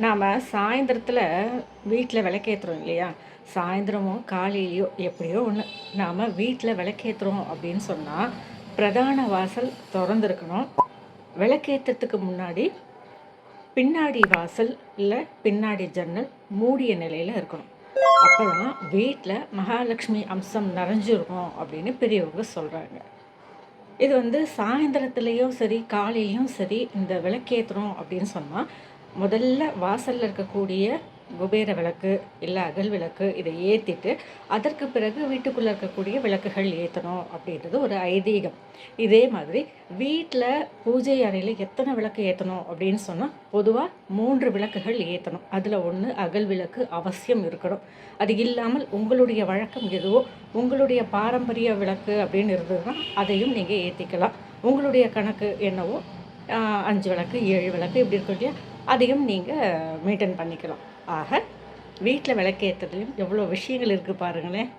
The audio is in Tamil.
நாம் சாயந்தரத்தில் வீட்டில் விளக்கேற்றுறோம் இல்லையா? சாயந்தரமோ காலையிலையோ எப்படியோ ஒன்று நாம் வீட்டில் விளக்கேற்றுறோம் அப்படின்னு சொன்னால் பிரதான வாசல் திறந்துருக்கணும். விளக்கேற்றத்துக்கு முன்னாடி பின்னாடி வாசல் இல்லை பின்னாடி ஜன்னல் மூடிய நிலையில் இருக்கணும். அப்போ தான் வீட்டில் மகாலட்சுமி அம்சம் நிறைஞ்சிருக்கும் அப்படின்னு பெரியவங்க சொல்கிறாங்க. இது சாயந்தரத்துலேயும் சரி காலையிலையும் சரி இந்த விளக்கேற்றுறோம் அப்படின்னு சொன்னால் முதல்ல வாசலில் இருக்கக்கூடிய குபேர விளக்கு இல்லை அகல் விளக்கு இதை ஏற்றிட்டு அதற்கு பிறகு வீட்டுக்குள்ளே இருக்கக்கூடிய விளக்குகள் ஏற்றணும் அப்படின்றது ஒரு ஐதீகம். இதே மாதிரி வீட்டில் பூஜை அறையில் எத்தனை விளக்கு ஏற்றணும் அப்படின்னு சொன்னால் பொதுவாக 3 விளக்குகள் ஏற்றணும். அதில் ஒன்று அகல் விளக்கு அவசியம் இருக்கணும். அது இல்லாமல் உங்களுடைய வழக்கம் எதுவோ உங்களுடைய பாரம்பரிய விளக்கு அப்படின்னு இருந்ததுன்னா அதையும் நீங்கள் ஏற்றிக்கலாம். உங்களுடைய கணக்கு என்னவோ 5 விளக்கு 7 விளக்கு இப்படி இருக்கும் இல்லையா, அதையும் நீங்கள் மெயின்டைன் பண்ணிக்கலாம். ஆக வீட்டில் விளக்கேற்றதுலையும் எவ்வளோ விஷயங்கள் இருக்குது பாருங்களேன்.